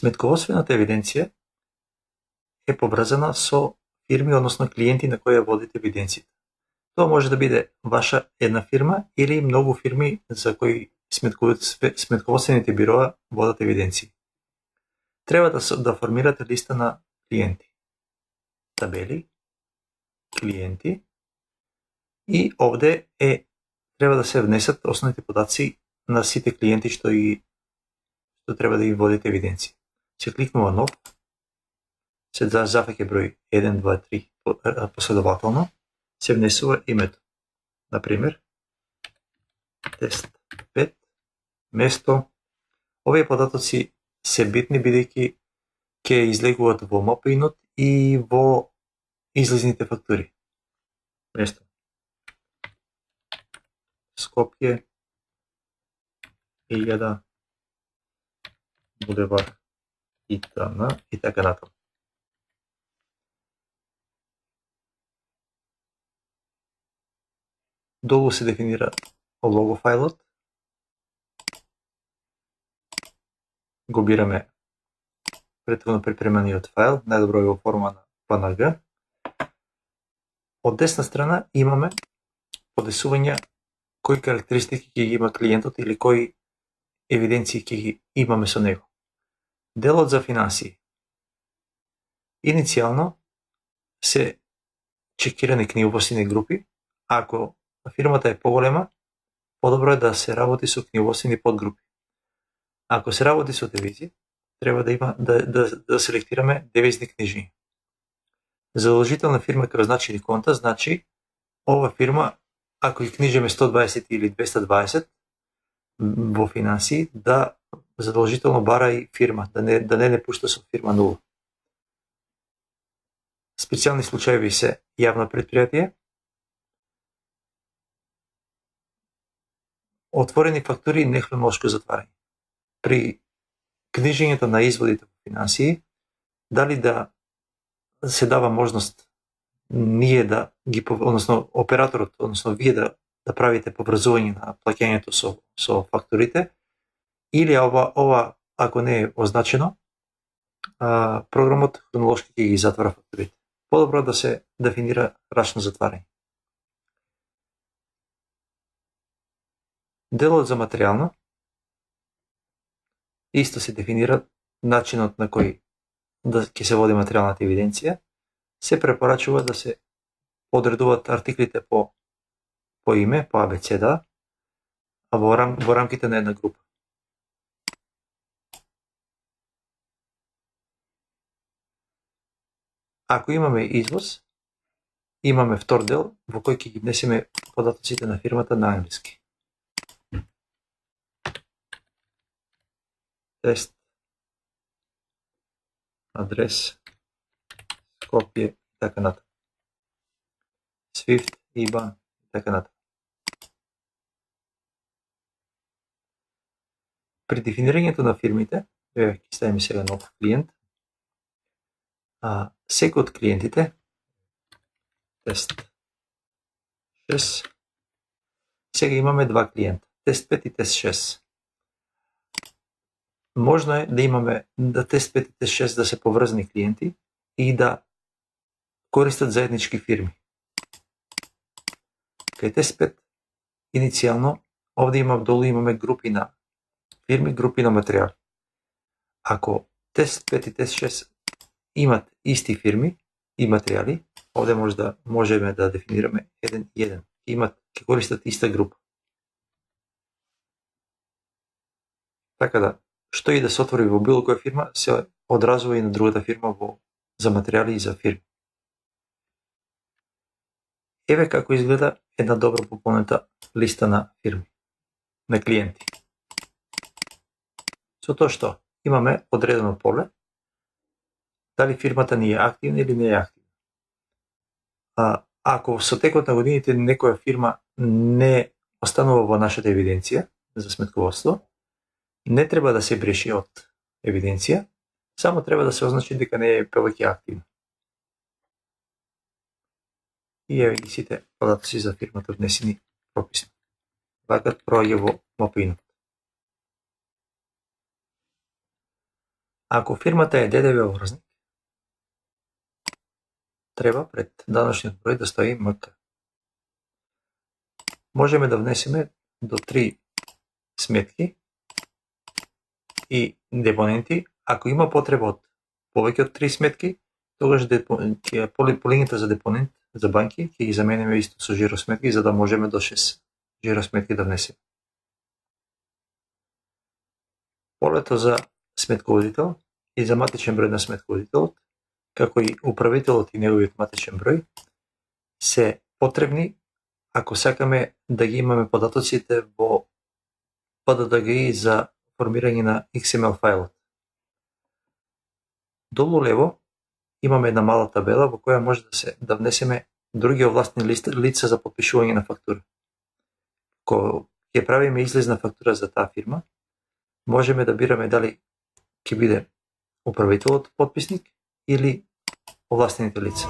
Сметководствената евиденција е поврзана со фирми, односно клиенти на кои ја водите евиденцијата. Тоа може да биде ваша една фирма или многу фирми за кои сметководствените бироа водат евиденции. Треба да формирате листа на клиенти. Табели, клиенти и овде треба да се внесат основните податци на сите клиенти што треба да ги водите евиденција. Се кликнува нов, се зафаќа број 1, 2, 3 последователно, се внесува името. Например, тест 5, место. Овие податоци се битни бидејќи ќе излегуваат во МПИ-нот и во излезните фактури. Место Скопје, 1000, булевар ИТН и така натаму. Долу се дефинира лого фајлот. Го бираме претходно припреманиот фајл, најдобро е во форма на PNG. Од десна страна имаме подесување кои карактеристики ќе ги има клиентот или кои евиденции ќе ги имаме со него. Делот за финансии. Иницијално се чекирани книговодствени групи. Ако фирмата е поголема, подобро е да се работи со книговодствени подгрупи. Ако се работи со девизи, треба да има да селектираме девизни книжни. Задолжителна фирма кај означени конта значи ова фирма ако ги книжиме 120 или 220 во финансии, да задолжително бара и фирма, да не пушта со фирма 0. Специјални случаеви се јавно предпријатие, отворени фактури и нехронолошко затварање. При книжењето на изводите во финансии, дали да се дава можност ние да ги, односно операторот, односно вие да правите поврзување на плаќањето со фактурите, или ова ако не е означено, програмот хронолошки ќе ги затвара фактурите. Подобро да се дефинира рачно затварање. Делот за материјално исто се дефинира начинот на кој ќе се води материјалната евиденција. Се препорачува да се подредуваат артиклите по име, по абецеда, а во рамките на една група. Ако имаме извоз, имаме втор дел во кој ќе ги внесеме податоците на фирмата на англиски. Тест, адрес, Скопје и така натаму. Swift, IBAN и така натаму. При дефинирањето на фирмите, ќе ставиме сега нов клиент, секој од клиентите, тест 6, сега имаме два клиента, тест 5 и тест 6. Можно е да имаме тест 5 и тест 6 да се поврзани клиенти и да користат заеднички фирми. Кај тест 5, иницијално, овде долу имаме групи на фирми, групи на материјали. Ако тест 5 и тест 6 имат исти фирми и материјали, овде можеме да дефинираме 1 и 1. Ќе користат иста група. Така да, што и да се отвори во било која фирма, се одразува и на другата фирма за материјали и за фирми. Еве како изгледа една добро пополнета листа на фирми, на клиенти. Со тоа што имаме одредено поле, дали фирмата ни е активна или не е активна. Ако со текот на годините некоја фирма не останува во нашата евиденција за сметководство, не треба да се бреши од евиденција, само треба да се означи дека не е повеќе активна. И еве ги сите податоци за фирмата внесени прописно. Вакат проаѓа во МПИ-нот. Ако фирмата е ДДВ образник, треба пред данъчниот број да стои МК. Можеме да внесеме до 3 сметки и депоненти. Ако има потреба од повеќе од 3 сметки, тогаш полињата за депонент за банки ќе ги замениме исто со жиросметки, за да можеме до 6 жиросметки да внесеме. Полето за сметководител и за матичен број на сметководителот, како и управителот и неговиот матичен број, се потребни ако сакаме да ги имаме податоците во PDDGI за формирање на XML фајлот. Долу лево имаме една мала табела во која може да внесеме други овластни лица за подпишување на фактура. Кога ќе правиме излезна фактура за таа фирма, можеме да бираме дали ќе биде управителот подписник или овластените лица.